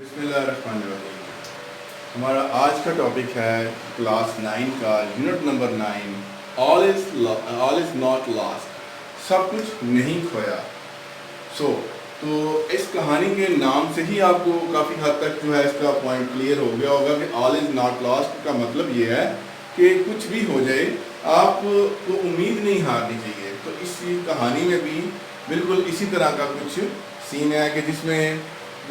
बिस्मिल्लाहिर्रहमानिर्रहीम। हमारा आज का टॉपिक है क्लास 9 का unit number 9, all is not lost, सब कुछ नहीं खोया। तो इस कहानी के नाम से ही आपको काफ़ी हद तक जो है इसका पॉइंट क्लियर हो गया होगा कि ऑल इज़ नॉट लॉस्ट का मतलब ये है कि कुछ भी हो जाए आपको उम्मीद नहीं हारनी चाहिए। तो इस कहानी में भी बिल्कुल इसी तरह का कुछ सीन है कि जिसमें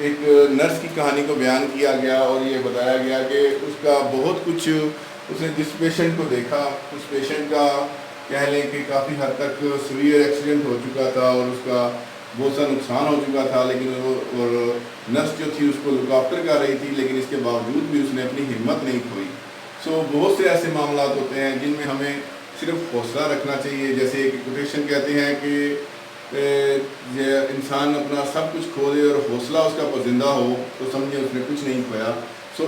एक नर्स की कहानी को बयान किया गया और ये बताया गया कि उसका बहुत कुछ उसने जिस पेशेंट को देखा, उस पेशेंट का कह लें कि काफ़ी हद तक सीवियर एक्सीडेंट हो चुका था और उसका बहुत सा नुकसान हो चुका था, लेकिन और नर्स जो थी उसको लुक आफ्टर कर रही थी, लेकिन इसके बावजूद भी उसने अपनी हिम्मत नहीं खोई। बहुत से ऐसे मामला होते हैं जिनमें हमें सिर्फ हौसला रखना चाहिए। जैसे एक कोटेशन कहते हैं कि इंसान अपना सब कुछ खो दे और हौसला उसका पजिंदा हो तो समझे उसने कुछ नहीं खोया।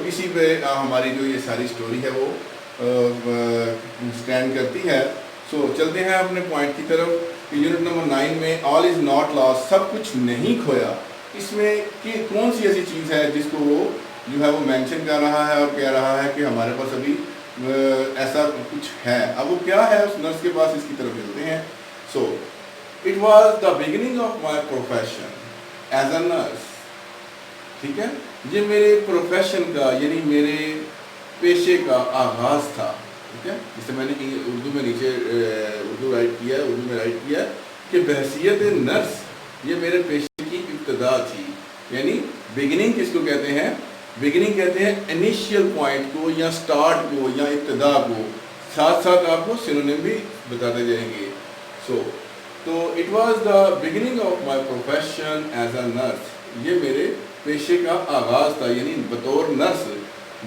इसी पे हमारी जो ये सारी स्टोरी है वो स्टैंड करती है। चलते हैं अपने पॉइंट की तरफ। यूनिट नंबर 9 में ऑल इज़ नॉट लॉस्ट, सब कुछ नहीं खोया, इसमें कि कौन सी ऐसी चीज़ है जिसको वो जो है वो मेंशन कर रहा है और कह रहा है कि हमारे पास अभी ऐसा कुछ है। अब वो क्या है उस नर्स के पास, इसकी तरफ चलते हैं। It was the beginning of my profession as a nurse। ठीक है, ये मेरे प्रोफेशन का यानी मेरे पेशे का आगाज़ था। ठीक है, जिसे मैंने उर्दू में नीचे उर्दू में राइट किया कि बहसियत नर्स ये मेरे पेशे की इब्तिदा थी। यानी बिगिनिंग किसको कहते हैं? बिगिनिंग कहते हैं इनिशियल पॉइंट को या स्टार्ट को या इब्तिदा को। साथ साथ आपको सिनोनिम भी बताते जाएंगे। तो it was the beginning of my profession as a nurse, ये मेरे पेशे का आगाज़ था, यानी बतौर नर्स,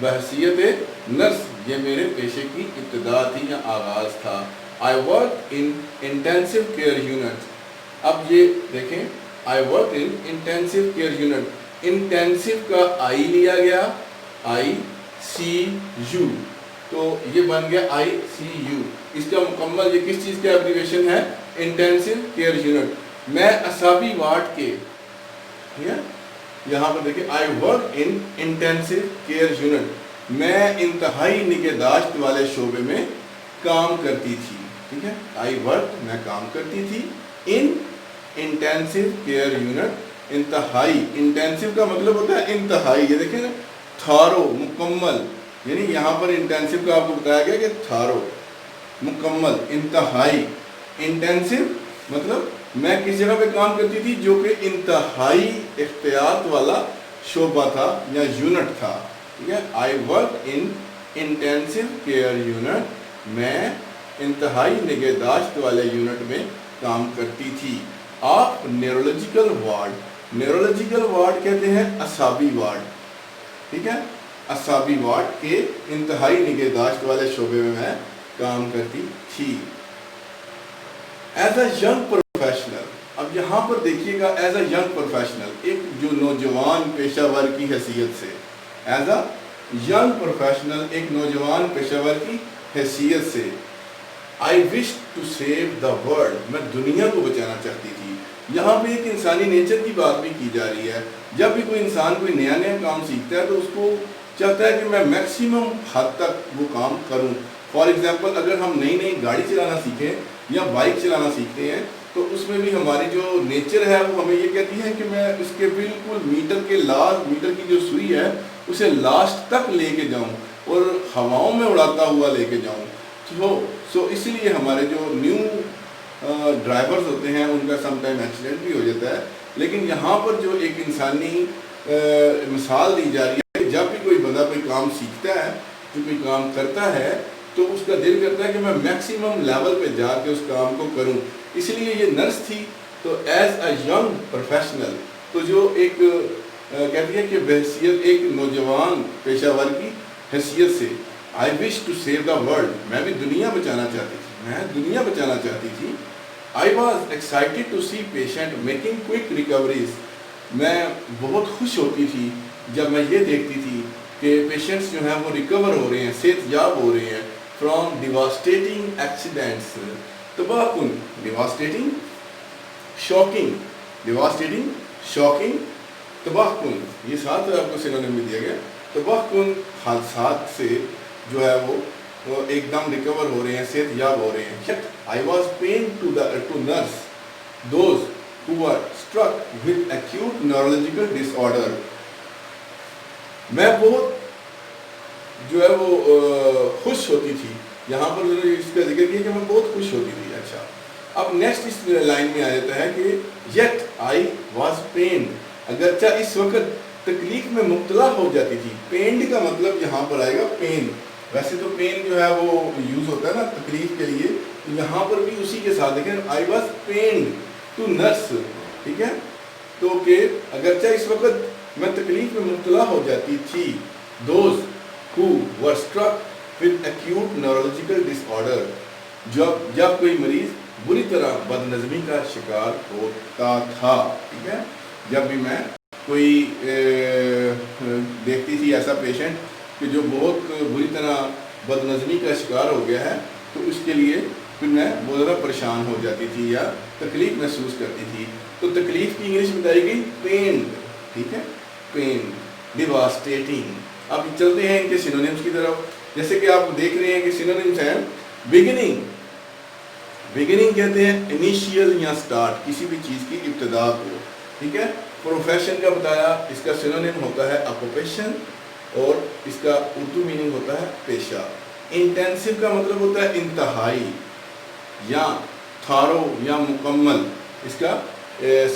बहसियत नर्स ये मेरे पेशे की इब्तिदा थी या आगाज़ था। I work in intensive care unit. अब ये देखें, I work in intensive care unit. Intensive का आई लिया गया, ICU, तो ये बन गया ICU। इसका मुकम्मल ये किस चीज़ का एब्रीविएशन है? Intensive care unit. मैं असाबी वार्ड के, यहाँ पर देखिए, I work in intensive care unit, मैं इंतहाई निगहदाश्त वाले शोबे में काम करती थी। ठीक है, आई वर्क मैं काम करती थी, इन इंटेंसिव केयर यूनिट, इंतहाई, इंटेंसिव का मतलब होता है इंतहाई। ये देखिए ना, थारो, मुकम्मल, यानी यहाँ पर इंटेंसिव का आपको बताया गया कि थारो, मुकम्मल, इंतहाई। इंटेंसिव मतलब मैं किस जगह पे काम करती थी जो कि इंतहाई एहतियात वाला शोबा था या यूनिट था। ठीक है, I work in intensive care unit, मैं इंतहाई निगहदाश्त वाले यूनिट में काम करती थी। आप न्यूरोलॉजिकल वार्ड, न्यूरोलॉजिकल वार्ड कहते हैं असाबी वार्ड। ठीक है, असाबी वार्ड के इंतहाई निगहदाश्त वाले शोबे में मैं काम करती थी। एज अ यंग प्रोफेशनल, अब यहाँ पर देखिएगा, एज अ यंग प्रोफेशनल, एक जो नौजवान पेशावर की हैसियत से, एज अ यंग प्रोफेशनल, एक नौजवान पेशावर की हैसियत से, I wish to save the world, मैं दुनिया को बचाना चाहती थी। यहाँ पे एक इंसानी नेचर की बात भी की जा रही है। जब भी कोई इंसान कोई नया नया काम सीखता है तो उसको चाहता है कि मैं मैक्सिमम हद तक वो काम करूँ। फॉर एग्जाम्पल, अगर हम नई नई गाड़ी चलाना सीखें या बाइक चलाना सीखते हैं तो उसमें भी हमारी जो नेचर है वो हमें ये कहती है कि मैं उसके बिल्कुल मीटर की जो सुई है उसे लास्ट तक लेके जाऊं और हवाओं में उड़ाता हुआ लेके जाऊं। इसलिए हमारे जो न्यू ड्राइवर्स होते हैं उनका समटाइम एक्सीडेंट भी हो जाता है। लेकिन यहाँ पर जो एक इंसानी मिसाल दी जा रही है, जब भी कोई बंदा कोई काम सीखता है, जो कोई काम करता है, तो उसका दिल करता है कि मैं मैक्सिमम लेवल पे जाके उस काम को करूं। इसलिए ये नर्स थी, तो एज अ यंग प्रोफेशनल, तो जो एक कहती है कि बहसियत एक नौजवान पेशावर की हैसियत से, I wish to save the world, मैं भी दुनिया बचाना चाहती थी, मैं दुनिया बचाना चाहती थी। I was excited to see patient making quick recoveries, मैं बहुत खुश होती थी जब मैं ये देखती थी कि पेशेंट्स जो हैं वो रिकवर हो रहे हैं, सेहतयाब हो रहे हैं फ्रॉम डिवास्टेटिंग एक्सीडेंट्स, तबाहकुन, डिवास्टेटिंग, शॉकिंग तबाह कुन, ये साथ आपको सिनोनिम में दिया गया। तबाह कुन हादसात से जो है वो एकदम रिकवर हो रहे हैं, सेहतयाब हो रहे हैं। Yet I was pained to nurse those who were struck with acute neurological disorder। मैं बहुत जो है वो खुश होती थी, यहाँ पर इसका जिक्र किया कि मैं बहुत खुश होती थी। अच्छा, अब नेक्स्ट इस लाइन में आ जाता है कि yet I was pained, अगरचा इस वक्त तकलीफ में मुब्तला हो जाती थी। पेंड का मतलब यहाँ पर आएगा पेन, वैसे तो पेन जो है वो यूज़ होता है ना तकलीफ के लिए, यहाँ पर भी उसी के साथ देखें आई वॉज पेन्ड टू नर्स, ठीक है। तो कि अगरचा इस वक्त मैं तकलीफ में मुब्तला हो जाती थी, those who were struck with acute neurological disorder, जब कोई मरीज बुरी तरह बदनज़मी का शिकार होता था, ठीक है। जब भी मैं कोई देखती थी ऐसा पेशेंट कि जो बहुत बुरी तरह बदनज़मी का शिकार हो गया है, तो उसके लिए फिर मैं बहुत ज़्यादा परेशान हो जाती थी या तकलीफ़ महसूस करती थी। तो तकलीफ़ की इंग्लिश बताई गई पेन, ठीक है, पेन, डिवास्टेटिंग। अब चलते हैं इनके सिनोनिम्स की तरफ। जैसे कि आप देख रहे हैं कि सिनोनिम्स हैं बिगिनिंग, बिगिनिंग कहते हैं इनिशियल या स्टार्ट, किसी भी चीज़ की इब्तिदा को, ठीक है। प्रोफेशन का बताया, इसका सिनोनिम होता है ऑक्यूपेशन और इसका उर्दू मीनिंग होता है पेशा। इंटेंसिव का मतलब होता है इंतहाई या थारो या मुकम्मल, इसका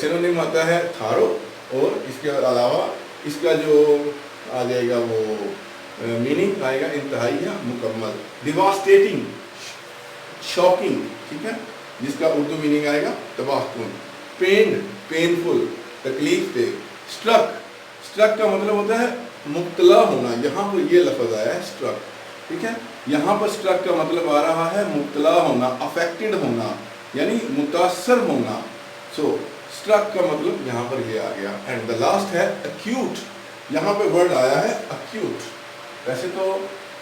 सिनोनिम होता है थारो, और इसके अलावा इसका जो आ जाएगा वो मीनिंग आएगा इंतहाई या मुकम्मल। डिवास्टेटिंग, शॉकिंग, ठीक है, जिसका उर्दू मीनिंग आएगा तबाहकुन। पेन्ड, पेनफुल, तकलीफ दे। स्ट्रक, स्ट्रक का मतलब होता है मुब्तला होना, यहाँ पर ये लफ्ज़ आया है स्ट्रक, ठीक है। यहाँ पर स्ट्रक का मतलब आ रहा है मुब्तला होना, अफेक्टेड होना, यानी मुतासर होना। सो स्ट्रक का मतलब यहाँ पर ये आ गया। एंड द लास्ट है एक्यूट, यहाँ पर वर्ड आया है एक्यूट। वैसे तो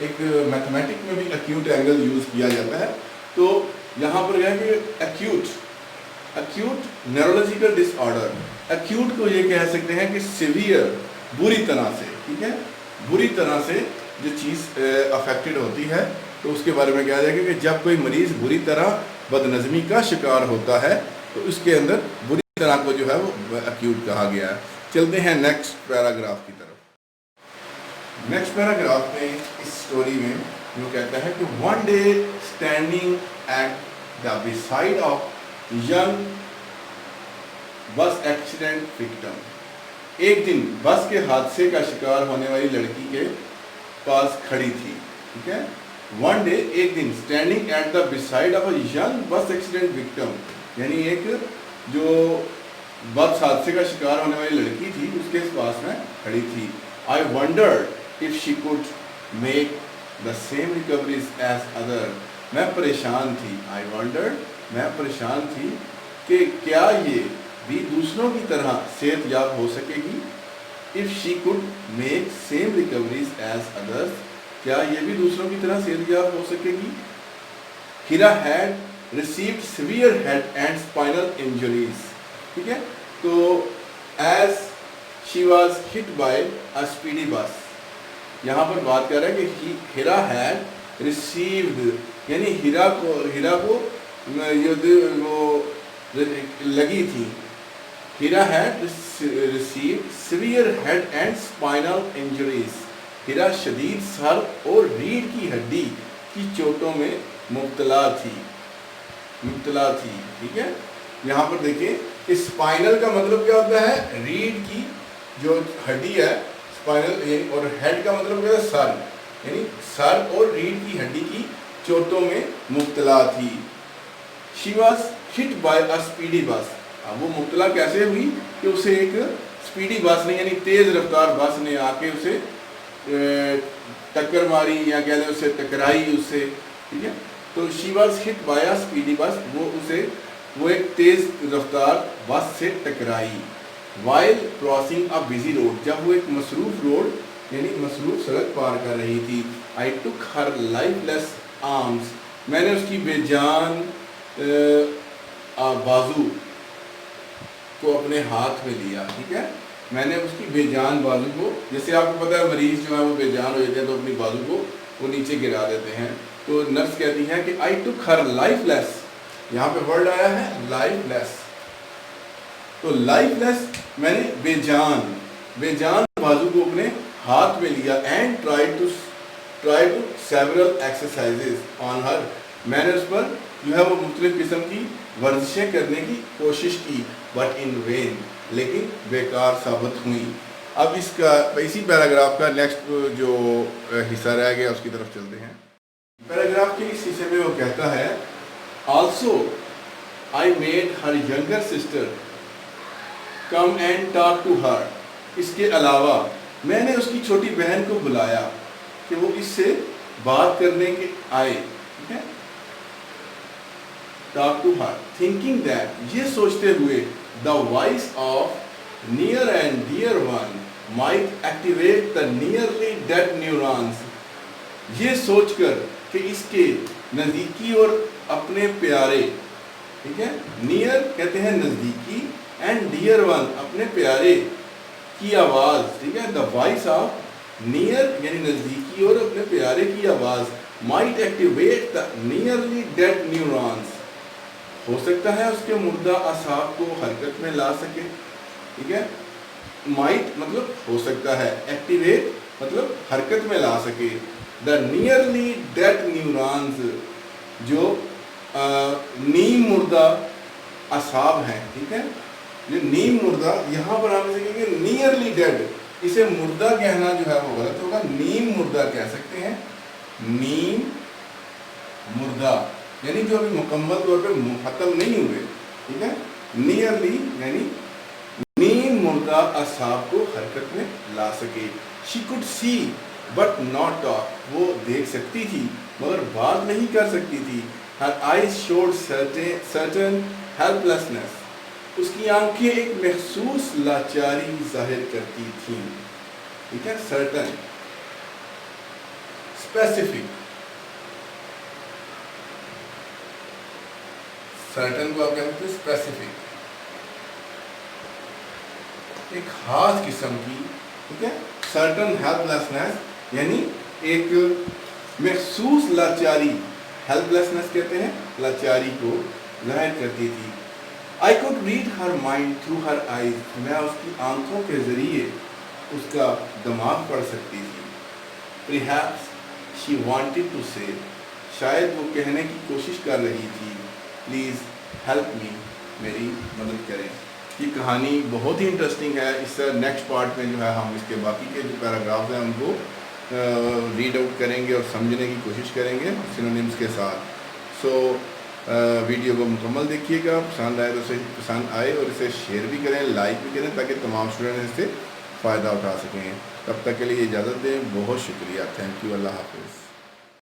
एक मैथमेटिक में भी एक्यूट एंगल यूज़ किया जाता है, तो यहाँ पर यह कि acute, acute neurological disorder. Acute को ये कह सकते हैं कि सीवियर, बुरी तरह से, ठीक है, बुरी तरह से जो चीज़ अफेक्टेड होती है, तो उसके बारे में कहा जाएगा कि जब कोई मरीज़ बुरी तरह बदनज़मी का शिकार होता है, तो उसके अंदर बुरी तरह को जो है वो एक्यूट कहा गया है। चलते हैं नेक्स्ट पैराग्राफ की तरफ। नेक्स्ट पैराग्राफ में इस स्टोरी में जो कहता है कि one day standing at the beside of young बस एक्सीडेंट विक्टिम, एक दिन बस के हादसे का शिकार होने वाली लड़की के पास खड़ी थी, ठीक है। वन डे, एक दिन, standing at the beside of a young बस एक्सीडेंट विक्टिम, यानी एक जो बस हादसे का शिकार होने वाली लड़की थी उसके पास में खड़ी थी। I wondered if she could make the same recoveries as other, मैं परेशान थी। आई वंडर्ड, मैं परेशान थी कि क्या ये भी दूसरों की तरह सेहतयाब हो सकेगी। If she could make same recoveries as others, क्या ये भी दूसरों की तरह सेहतयाब हो सकेगी। Hira had received severe head and spinal injuries, ठीक है। तो as she was hit by a speedy bus, यहाँ पर बात कर रहा है कि हिरा हैड रिसीव्ड, यानी हिरा को वो लगी थी। Hira had received severe head and spinal injuries, Hira शदीद सर और रीढ़ की हड्डी की चोटों में मुब्तला थी, ठीक है। यहाँ पर देखिए कि स्पाइनल का मतलब क्या होता है, रीढ़ की जो हड्डी है, स्पाइनल, और हेड का मतलब क्या है, सर, यानी सर और रीढ़ की हड्डी की चोटों में मुब्तला थी। She was hit by a speedy बस, अब वो मुब्तला कैसे हुई कि उसे एक स्पीडी बस ने, यानी तेज़ रफ्तार बस ने आके उसे टक्कर मारी या कह लें उसे टकराई उससे, ठीक है। तो she was hit by a speedy बस, वो एक तेज़ रफ्तार बस से टकराई। While crossing a busy road, जब वो एक मसरूफ रोड यानी मसरूफ सड़क पार कर रही थी। आई टुक हर लाइफलेस आर्म्स, मैंने उसकी बेजान बाजू को अपने हाथ में लिया, ठीक है। میں نے اس کی بے جان بازو کو، جیسے آپ کو پتہ ہے مریض جو ہے وہ بے جان ہو جاتے ہیں تو اپنی بازو کو وہ نیچے گرا دیتے ہیں، تو نرس کہتی ہے کہ آئی ٹک ہر لائف لیس، یہاں پہ ورڈ آیا ہے لائف لیس، تو لائف لیس میں نے بے جان بازو کو اپنے ہاتھ میں لیا، and try to several exercises on her, میں نے اس پر جو ہے وہ مختلف قسم کی ورزشیں کرنے کی کوشش کی، بٹ ان وین، لیکن بیکار ثابت ہوئیں۔ اب اس کا اسی پیراگراف کا نیکسٹ جو حصہ رہ گیا اس کی طرف چلتے ہیں۔ پیراگراف کے اس حصے میں وہ کہتا ہے also I made her younger sister come and talk to her, اس کے علاوہ میں نے اس کی چھوٹی بہن کو بلایا کہ وہ اس سے بات کرنے کے آئے، ٹھیک ہے، talk to her, thinking that, یہ سوچتے ہوئے، the voice of near and dear one might activate the nearly dead neurons, یہ سوچ کر کہ اس کے نزدیکی اور اپنے پیارے، ٹھیک ہے، نیئر کہتے ہیں نزدیکی، اینڈ ڈیئر ون اپنے پیارے کی آواز، ٹھیک ہے، دا وائس آف نیئر یعنی نزدیکی اور اپنے پیارے کی آواز، might activate the nearly dead neurons, ہو سکتا ہے اس کے مردہ اعصاب کو حرکت میں لا سکے، ٹھیک ہے، مائٹ مطلب ہو سکتا ہے، ایکٹیویٹ مطلب حرکت میں لا سکے، دا نیئرلی ڈیڈ نیورانس، جو نیم مردہ اعصاب ہیں، ٹھیک ہے، یہ نیم مردہ، یہاں پر ہم اسے کہیں گے نیئرلی ڈیڈ، اسے مردہ کہنا جو ہے وہ غلط ہوگا، نیم مردہ کہہ سکتے ہیں، نیم مردہ یعنی جو ابھی مکمل طور پہ ختم نہیں ہوئے، ٹھیک ہے، نیئرلی یعنی نیم مردہ اعصاب کو حرکت میں لا سکے، she could see but not talk، وہ دیکھ سکتی تھی مگر بات نہیں کر سکتی تھی، her eyes showed certain helplessness، اس کی آنکھیں ایک محسوس لاچاری ظاہر کرتی تھیں، ٹھیک ہے، certain، specific، certain کو آپ کہتے ہیں specific، ایک خاص قسم کی، ٹھیک ہے، certain helplessness یعنی ایک محسوس لاچاری، helplessness کہتے ہیں لاچاری کو ظاہر کرتی تھی، I could read her mind through her eyes، میں اس کی آنکھوں کے ذریعے اس کا دماغ پڑھ سکتی تھی، perhaps she wanted to say، شاید وہ کہنے کی کوشش کر رہی تھی، please help me، میری مدد کریں۔ یہ کہانی بہت ہی انٹرسٹنگ ہے، اس سے نیکسٹ پارٹ میں جو ہے ہم اس کے باقی کے جو پیراگرافز ہیں ان کو ریڈ آؤٹ کریں گے اور سمجھنے کی کوشش کریں گے سینونیمز کے ساتھ۔ سو ویڈیو کو مکمل دیکھیے گا، پسند آئے تو اسے پسند آئے اور اسے شیئر بھی کریں، لائک بھی کریں تاکہ تمام اسٹوڈنٹ اس سے فائدہ اٹھا سکیں۔ تب تک کے لیے اجازت دیں، بہت شکریہ، تھینک یو، اللہ حافظ۔